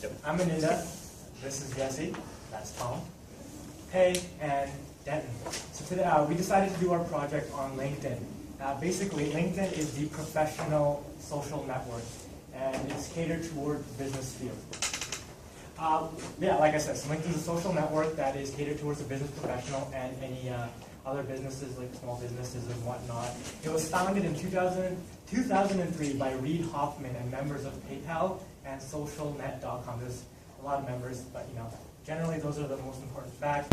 I'm Ananda. This is Jesse. That's Tom. Hey, and Denton. So today we decided to do our project on LinkedIn. Basically, LinkedIn is the professional social network, and it's catered toward the business field. Like I said, so LinkedIn is a social network that is catered towards the business professional and any other businesses like small businesses and whatnot. It was founded in 2003 by Reid Hoffman and members of PayPal and SocialNet.com. There's a lot of members, but generally those are the most important facts.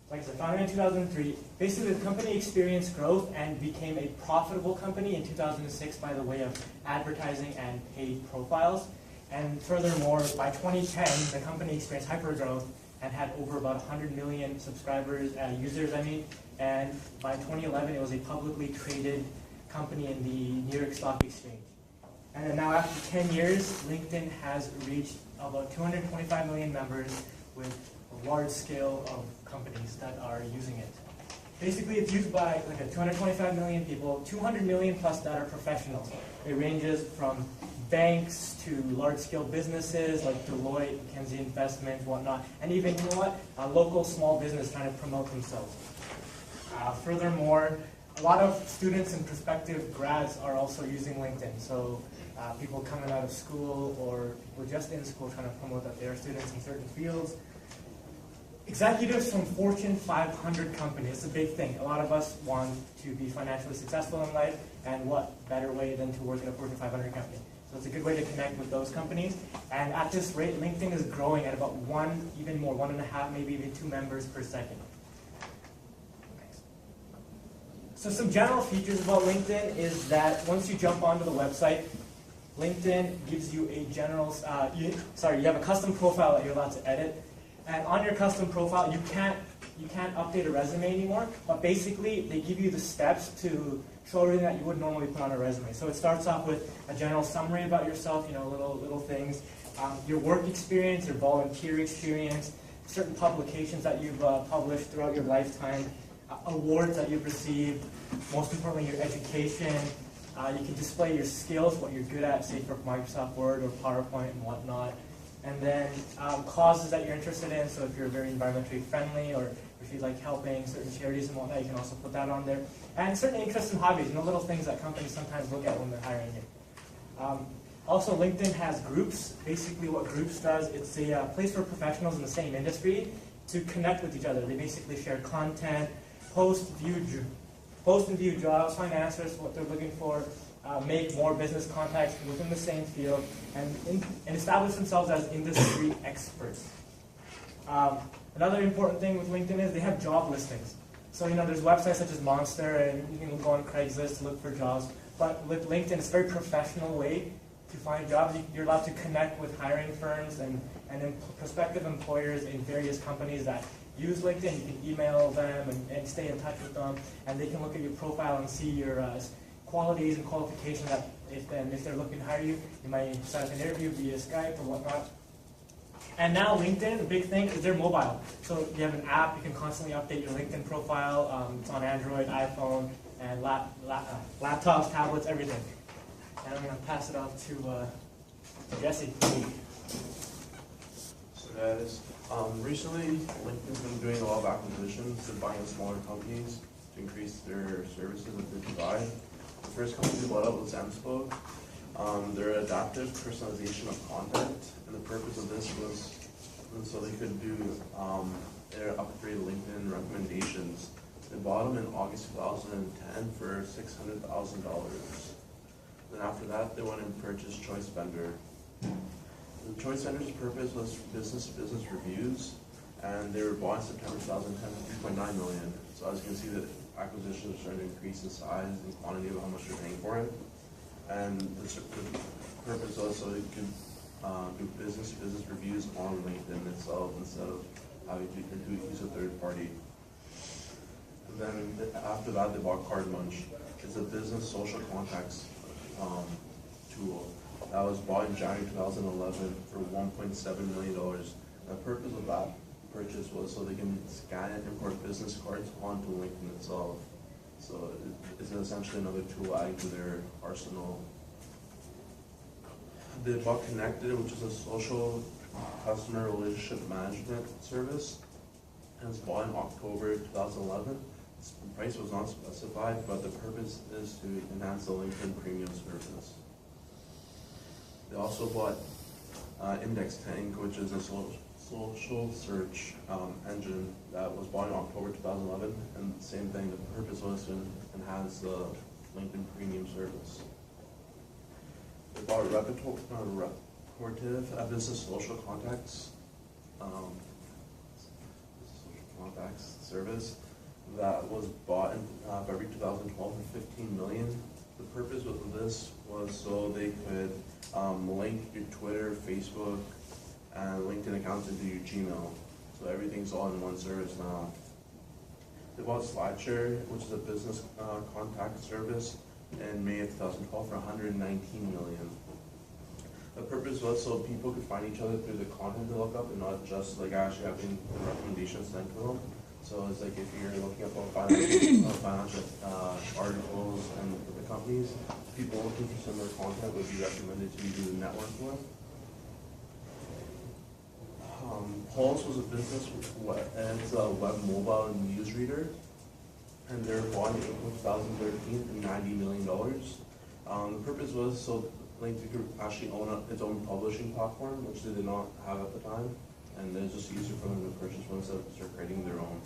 Like I said, founded in 2003. Basically, the company experienced growth and became a profitable company in 2006 by the way of advertising and paid profiles. And furthermore, by 2010, the company experienced hypergrowth and had over about 100 million subscribers, users, and by 2011, it was a publicly traded company in the New York Stock Exchange. And then now, after 10 years, LinkedIn has reached about 225 million members with a large scale of companies that are using it. Basically, it's used by 225 million people, 200 million plus that are professionals. It ranges from banks to large-scale businesses like Deloitte, McKinsey Investments, whatnot, and even, a local small business trying to promote themselves. Furthermore, a lot of students and prospective grads are also using LinkedIn. So people coming out of school or people just in school trying to promote that they are students in certain fields. Executives from Fortune 500 companies, it's a big thing. A lot of us want to be financially successful in life, and what better way than to work at a Fortune 500 company? So it's a good way to connect with those companies. And at this rate, LinkedIn is growing at about 1.5, maybe even 2 members per second. So some general features about LinkedIn is that once you jump onto the website, LinkedIn gives you a general, you have a custom profile that you're allowed to edit. And on your custom profile, you can't update a resume anymore, but basically they give you the steps to show everything that you would normally put on a resume. So it starts off with a general summary about yourself, little things, your work experience, your volunteer experience, certain publications that you've published throughout your lifetime, awards that you've received, most importantly your education. You can display your skills, what you're good at, say for Microsoft Word or PowerPoint and whatnot. And then causes that you're interested in, so if you're very environmentally friendly or if you like helping certain charities and whatnot, you can also put that on there. And certain interests and hobbies, little things that companies sometimes look at when they're hiring you. Also, LinkedIn has groups. Basically what groups does, it's a place for professionals in the same industry to connect with each other. They basically share content, post and view jobs, find answers to what they're looking for, make more business contacts within the same field, and establish themselves as industry experts. Another important thing with LinkedIn is they have job listings. So there's websites such as Monster, and you can go on Craigslist to look for jobs. But with LinkedIn, it's a very professional way to find jobs. You're allowed to connect with hiring firms and prospective employers in various companies that use LinkedIn. You can email them and stay in touch with them, and they can look at your profile and see your qualities and qualifications that if they're looking to hire you, you might set up an interview via Skype or whatnot. And now LinkedIn, the big thing is they're mobile. So you have an app, you can constantly update your LinkedIn profile. It's on Android, iPhone, and laptops, tablets, everything. And I'm going to pass it off to Jesse. So guys, recently LinkedIn's been doing a lot of acquisitions. They're buying smaller companies to increase their services that they provide. The first company they bought out was Emspo. They're adaptive personalization of content, and the purpose of this was so they could do their upgrade LinkedIn recommendations. They bought them in August 2010 for $600,000. Then after that, they went and purchased Choice Vendor. The Choice Vendor's purpose was business-to-business reviews, and they were bought in September 2010 for $3.9 million. So as you can see, the acquisitions are starting to increase in size and quantity of how much you're paying for it. And the purpose was so you can do business-to-business reviews on LinkedIn itself instead of having to use a third party. And then after that, they bought CardMunch. It's a business social contacts tool that was bought in January 2011 for $1.7 million. The purpose of that purchase was so they can scan and import business cards onto LinkedIn itself. So it's essentially another tool adding to their arsenal. They bought Connected, which is a social customer relationship management service, and it's bought in October 2011. The price was not specified, but the purpose is to enhance the LinkedIn premium service. They also bought Index Tank, which is a social search engine that was bought in October 2011, and same thing, the purpose was to enhance the LinkedIn premium service. They bought Repetitive, a business social contacts service that was bought in February 2012 for $15 million. The purpose of this was so they could link your Twitter, Facebook, and LinkedIn accounts into your Gmail. So everything's all in one service now. They bought SlideShare, which is a business contact service, in May of 2012 for $119 million. The purpose was so people could find each other through the content they look up and not just like actually having the recommendations sent to them. So it's like if you're looking up on financial articles and the companies, people looking for similar content would be recommended to you to network with. Pulse was a business and it's a web mobile news reader, and they were bought in April 2013 for $90 million. The purpose was so LinkedIn could actually own its own publishing platform, which they did not have at the time, and it's just easier for them to purchase once they start creating their own.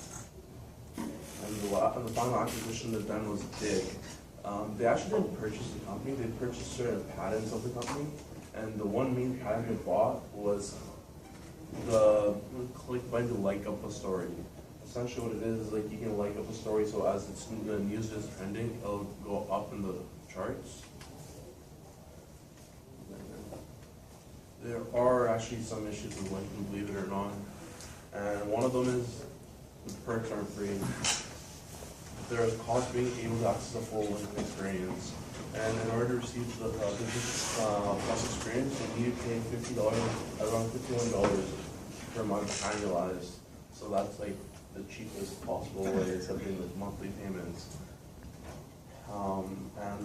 And the final acquisition they've done was Dig. They actually didn't purchase the company, they purchased certain patents of the company, and the one main patent they bought was the click button to like up a story. Essentially what it is like you can like up a story so as the news is trending, it'll go up in the charts. There are actually some issues with LinkedIn, believe it or not, and one of them is the perks aren't free. There is cost being able to access a full LinkedIn experience, and in order to receive the business plus experience, you need to pay $50, around $51 per month annualized. So that's like the cheapest possible way, accepting the monthly payments. And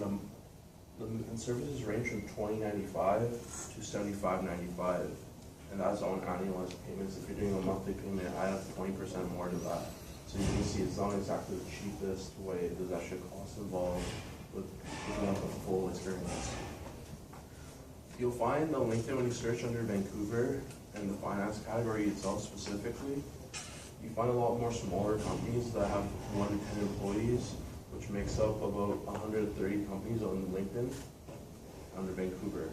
the services range from $20.95 to $75.95, and that's on annualized payments. If you're doing a monthly payment, I have 20% more to that. So you can see it's not exactly the cheapest way. There's actually costs involved with picking up a full experience. You'll find on LinkedIn when you search under Vancouver and the finance category itself specifically, you find a lot more smaller companies that have 1 to 10 employees, which makes up about 130 companies on LinkedIn under Vancouver.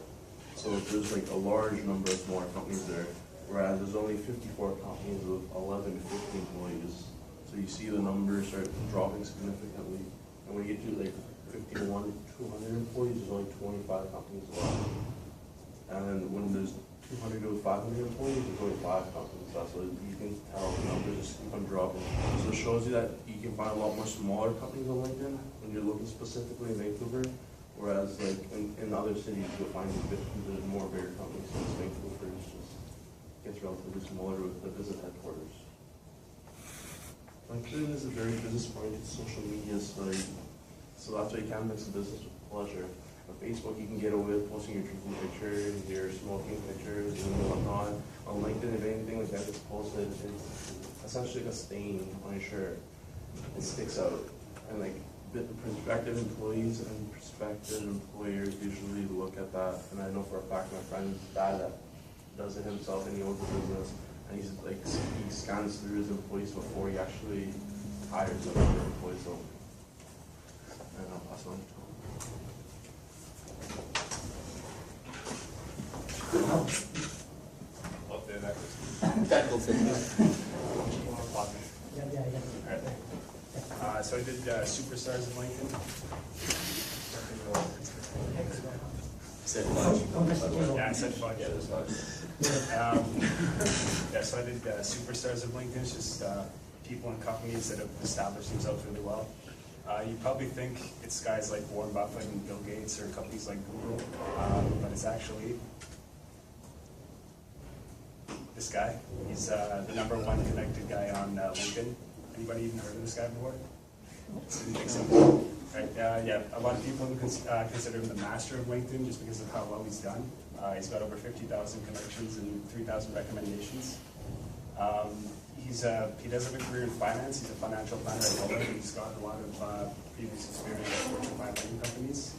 So there's like a large number of smaller companies there, whereas there's only 54 companies with 11 to 15 employees. So you see the numbers start dropping significantly. And when you get to like 51 to 200 employees, there's only 25 companies left. And then when there's 200 to 500 employees, there's only 5 companies left. So you can tell the numbers just keep on dropping. So it shows you that you can find a lot more smaller companies on LinkedIn when you're looking specifically in Vancouver, whereas like in other cities you'll find there's more bigger companies. So Vancouver just gets relatively smaller with the business headquarters. LinkedIn is a very business-oriented social media site, so that's why you can mix the business with pleasure. On Facebook, you can get away with posting your drinking pictures, your smoking pictures, and whatnot. On LinkedIn, if anything like that gets posted, it's essentially like a stain on your shirt. It sticks out. And like prospective employees and prospective employers usually look at that. And I know for a fact my friend's dad that does it himself, and he owns a business. And he's like, he scans through his employees before he actually hires them as employees. So, and I'll pass on to Tom. So I did Superstars of LinkedIn. Yeah, I said fudge. Yeah, so I did Superstars of LinkedIn. It's just people and companies that have established themselves really well. You probably think it's guys like Warren Buffett and Bill Gates or companies like Google, but it's actually this guy. He's the #1 connected guy on LinkedIn. Anybody even heard of this guy before? Didn't think so. Right, yeah, a lot of people consider him the master of LinkedIn just because of how well he's done. He's got over 50,000 connections and 3,000 recommendations. He does have a career in finance. He's a financial planner at Kohler. He's got a lot of previous experience at Fortune 500 companies.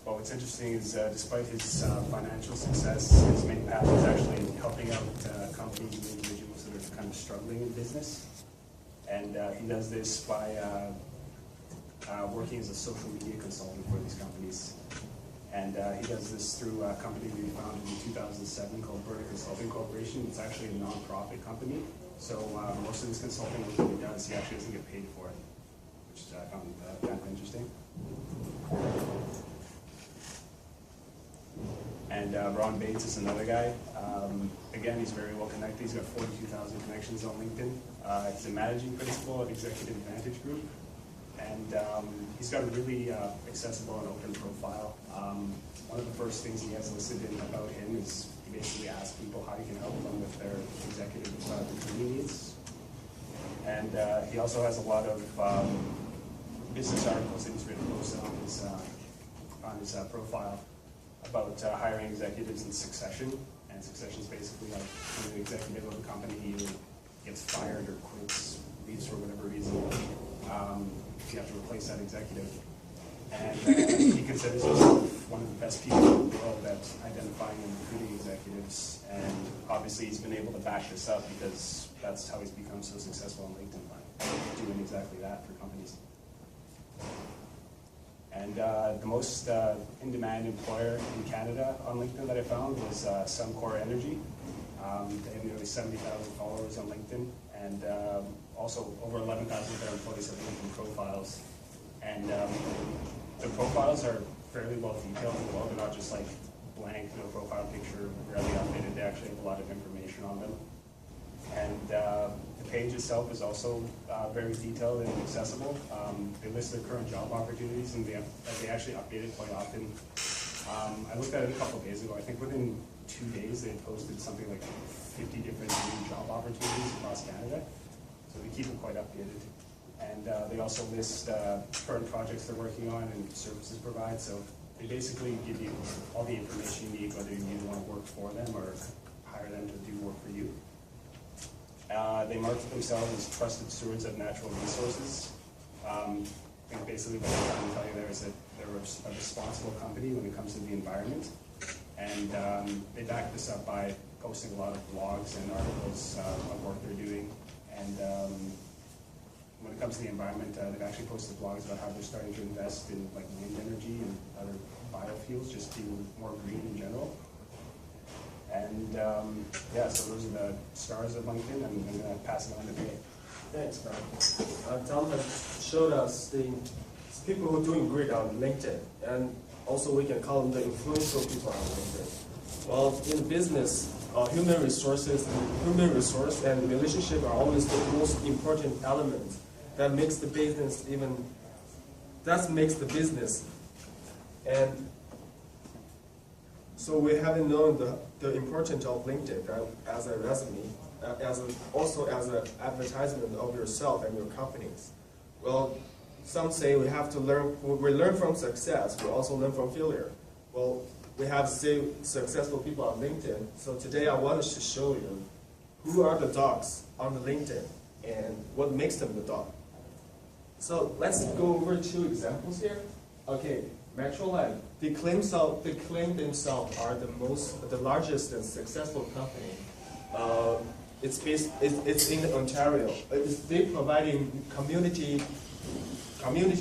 But what's interesting is despite his financial success, his main path is actually helping out companies and individuals that are kind of struggling in business. And he does this by working as a social media consultant for these companies. And he does this through a company we founded in 2007 called Burner Consulting Corporation. It's actually a non-profit company. So most of this consulting work that he does, he actually doesn't get paid for it, which I found kind of interesting. And Ron Bates is another guy. Again, he's very well connected. He's got 42,000 connections on LinkedIn. He's a managing principal at Executive Advantage Group. And he's got a really accessible and open profile. One of the first things he has listed in about him is he basically asks people how you can help them with their executive recruiting needs. And he also has a lot of business articles that he's written posted on his profile about hiring executives in succession. And succession is basically like when an executive of a company either gets fired or quits, leaves for whatever reason. You have to replace that executive. And he considers himself one of the best people in the world at identifying and recruiting executives. And obviously he's been able to back this up because that's how he's become so successful on LinkedIn, by doing exactly that for companies. And the most in-demand employer in Canada on LinkedIn that I found was Suncor Energy. They have nearly 70,000 followers on LinkedIn, and also over 11,000 of their employees have LinkedIn profiles. And the profiles are fairly well detailed as well. They're not just like blank, no profile picture, rarely updated. They actually have a lot of information on them. And the page itself is also very detailed and accessible. They list their current job opportunities, and they actually update it quite often. I looked at it a couple of days ago. I think within 2 days they posted something like 50 different new job opportunities across Canada. So they keep it quite updated. And they also list current projects they're working on and services provide. So they basically give you all the information you need, whether you want to work for them or hire them to do work for you. They market themselves as trusted stewards of natural resources. I think basically what I'm trying to tell you there is that they're a responsible company when it comes to the environment. And they back this up by posting a lot of blogs and articles on work they're doing. And when it comes to the environment, they've actually posted blogs about how they're starting to invest in like wind energy and other biofuels, just being more green in general. And yeah, so those are the stars of LinkedIn, and I'm going to pass it on to Dave. Thanks, Brian. Tom has showed us the people who are doing great on LinkedIn, and also we can call them the influential people on LinkedIn. Well, in business, human resource and relationship are always the most important element that makes the business And so we haven't known the importance of LinkedIn as a resume, also as an advertisement of yourself and your companies. Well, some say we have to learn. We learn from success. We also learn from failure. Well, we have successful people on LinkedIn. So today I wanted to show you who are the dogs on the LinkedIn and what makes them the dog. So let's go over 2 examples here. Okay, Metroland. They claim themselves are the largest and successful company. It's in Ontario. They're providing community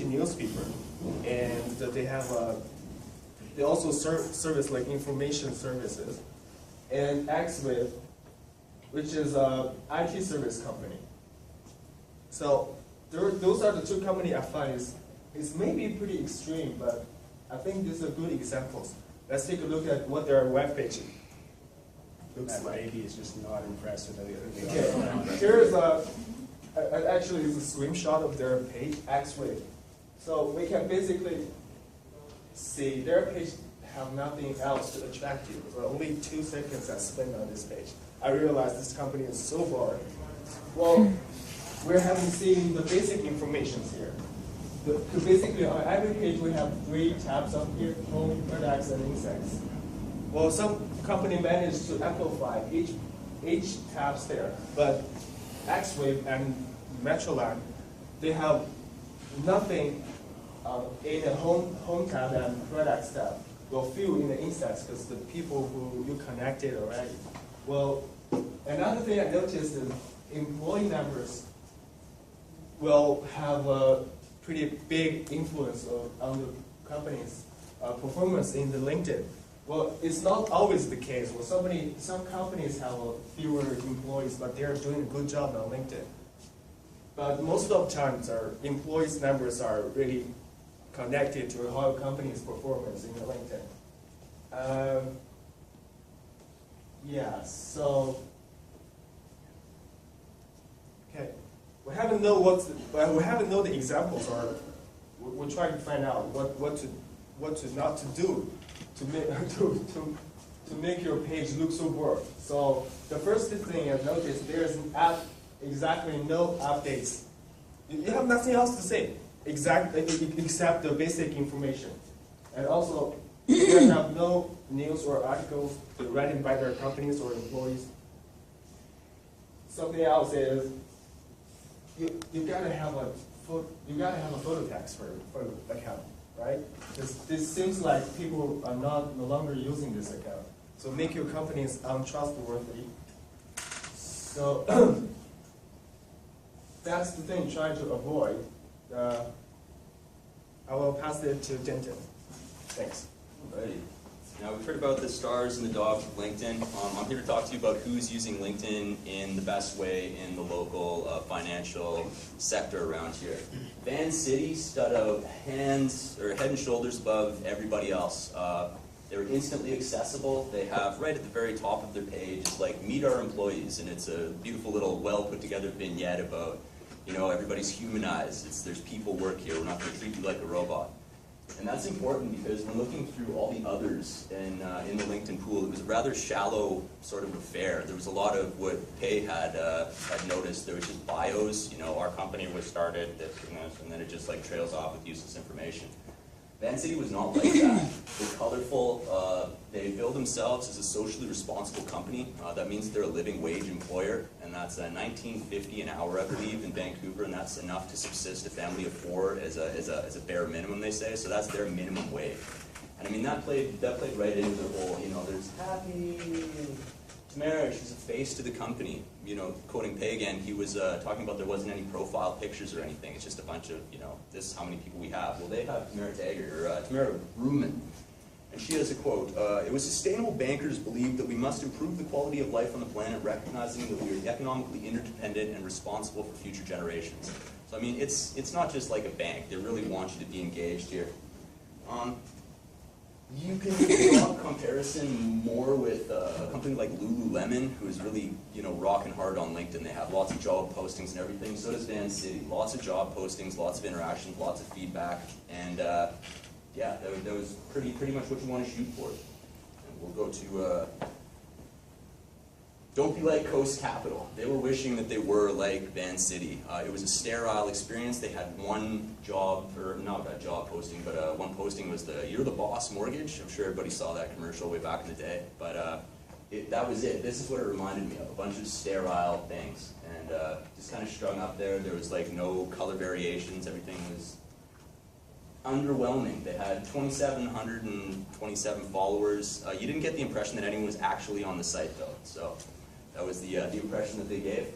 newspaper, and they also service like information services, and XWave, which is a IT service company. So those are the 2 companies I find is maybe pretty extreme, but I think these are good examples. Let's take a look at what their webpage looks like. Maybe it's just not impressed with everything they are. Okay, here's actually it's a screenshot of their page, XWave. So we can basically see their page have nothing else to attract you. So only 2 seconds I spent on this page. I realized this company is so boring. Well, we're having seen the basic information here. Basically, on every page we have 3 tabs up here: home, products, and insects. well, some company managed to amplify each tabs there, but Xwave and Metroland, they have nothing in the home tab and products tab. Will fill in the insights because the people who you connected already. Well, another thing I noticed is employee numbers will have a pretty big influence on the company's performance in the LinkedIn. Well, it's not always the case. Well, some companies have fewer employees, but they're doing a good job on LinkedIn. But most of the times, our employees' numbers are really connected to how a company's performance in the LinkedIn. Yeah, so okay, we haven't know the examples, or we're trying to find out what to not to do to make to make your page look so bored. So the first thing I've noticed, there's exactly no updates. You have nothing else to say except the basic information, and also you have no news or articles written by their companies or employees. Something else is you gotta have a photo text for the account, right? This seems like people are no longer using this account, so make your companies untrustworthy. So that's the thing trying to avoid. I will pass it to Denton. Thanks. Alrighty. Now we've heard about the stars and the dogs of LinkedIn. I'm here to talk to you about who's using LinkedIn in the best way in the local financial sector around here. Vancity stood out head and shoulders above everybody else. They're instantly accessible. They have right at the very top of their page is like meet our employees, and it's a beautiful little well put together vignette about, you know, everybody's humanized. There's people work here. We're not going to treat you like a robot. And that's important because when looking through all the others in the LinkedIn pool, it was a rather shallow sort of affair. There was a lot of what Pei had noticed. There was just bios, you know, our company was started, this and this, and then it just like trails off with useless information. Vancity was not like that. They're colorful. They bill themselves as a socially responsible company. That means they're a living wage employer, and that's $19.50 an hour, I believe, in Vancouver, and that's enough to subsist a family of four as a bare minimum, they say. So that's their minimum wage. And I mean that played right into the whole. You know, there's Happy Tamara. She's a face to the company. You know, quoting Pei again, he was talking about there wasn't any profile pictures or anything. It's just a bunch of, you know, this is how many people we have. Well, they have Tamara Tager, or Tamara Ruman. And she has a quote, it was sustainable bankers believed that we must improve the quality of life on the planet, recognizing that we are economically interdependent and responsible for future generations. So I mean, it's not just like a bank. They really want you to be engaged here. You can draw a comparison more with a company like Lululemon, who is really, you know, rocking hard on LinkedIn. They have lots of job postings and everything. So does Vancity. Lots of job postings, lots of interactions, lots of feedback, and yeah, that was pretty much what you want to shoot for. And we'll go to don't be like Coast Capital. They were wishing that they were like Vancity. It was a sterile experience. They had one job, or not a job posting, but one posting was the You're the Boss mortgage. I'm sure everybody saw that commercial way back in the day. But that was it. This is what it reminded me of, a bunch of sterile things. And just kind of strung up there. There was like no color variations. Everything was underwhelming. They had 2,727 followers. You didn't get the impression that anyone was actually on the site though. So that was the impression that they gave.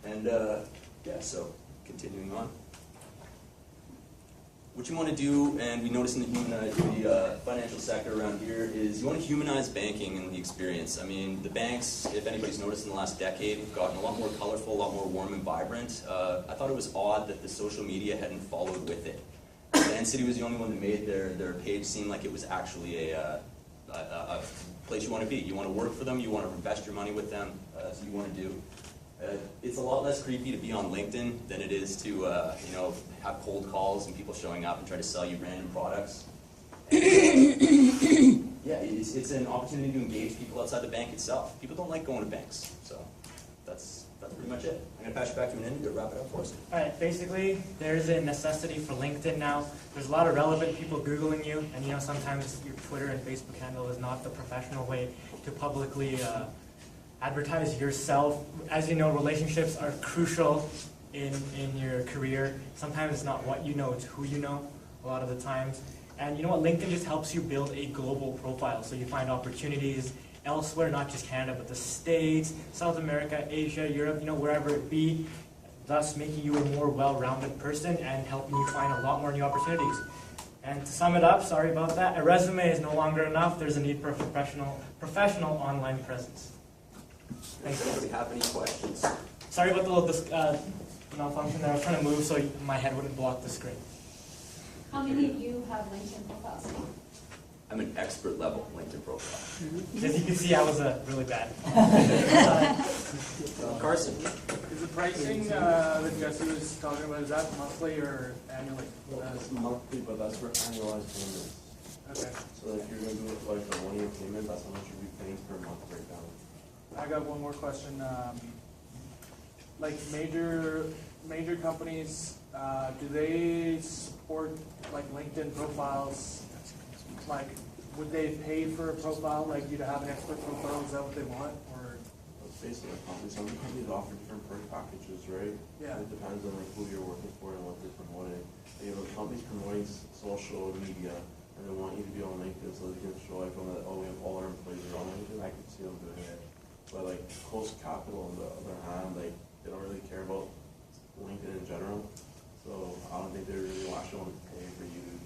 And yeah, so continuing on. What you want to do, and we notice in the financial sector around here, is you want to humanize banking and the experience. I mean, the banks, if anybody's noticed in the last decade, have gotten a lot more colorful, a lot more warm and vibrant. I thought it was odd that the social media hadn't followed with it. Vancity was the only one that made their page seem like it was actually a place you want to be. You want to work for them, you want to invest your money with them, that's what you want to do. It's a lot less creepy to be on LinkedIn than it is to you know, have cold calls and people showing up and try to sell you random products. And, yeah, it's an opportunity to engage people outside the bank itself. People don't like going to banks, so that's That's pretty much it. I'm gonna pass you back to Menindy to wrap it up for us. All right, basically, there's a necessity for LinkedIn now. There's a lot of relevant people Googling you, and sometimes your Twitter and Facebook handle is not the professional way to publicly advertise yourself. As you know, relationships are crucial in your career. Sometimes it's not what you know, it's who you know a lot of the times. And you know what, LinkedIn just helps you build a global profile, so you find opportunities elsewhere, not just Canada, but the States, South America, Asia, Europe, wherever it be, thus making you a more well-rounded person and helping you find a lot more new opportunities. And to sum it up, sorry about that, a resume is no longer enough. There's a need for a professional online presence. Thanks, Do guys. we have any questions? Sorry about the little malfunction there. I was trying to move so my head wouldn't block the screen. How many of you have LinkedIn profiles? I'm an expert level LinkedIn profile. As you can see, I was really bad. Carson? Is the pricing that Jesse was talking about, is that monthly or annually? It's monthly, but that's for annualized payments. Okay. So if you're gonna do it like a 1 year payment, that's how much you'll be paying per month breakdown. I got one more question. Like major companies, do they support like LinkedIn profiles? Like, would they pay for a profile, like you to have an expert profile? Is that what they want, or? That's based on the company. Some companies offer different perk packages, right? Yeah. It depends on like who you're working for and what they're promoting. You know, companies promoting social media and they want you to be on LinkedIn so they can show everyone that, oh, we have all our employees are on LinkedIn. I can see them doing it. But like Coast Capital on the other hand, like they don't really care about LinkedIn in general. So I don't think they really actually want to pay for you to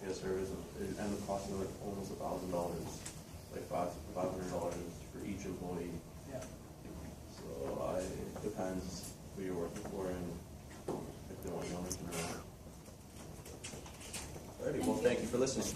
pay a service and the cost is like almost $1,000, like $500 for each employee. Yeah. So it depends who you're working for and if they want you on LinkedIn or not. Alrighty, well, thank you for listening.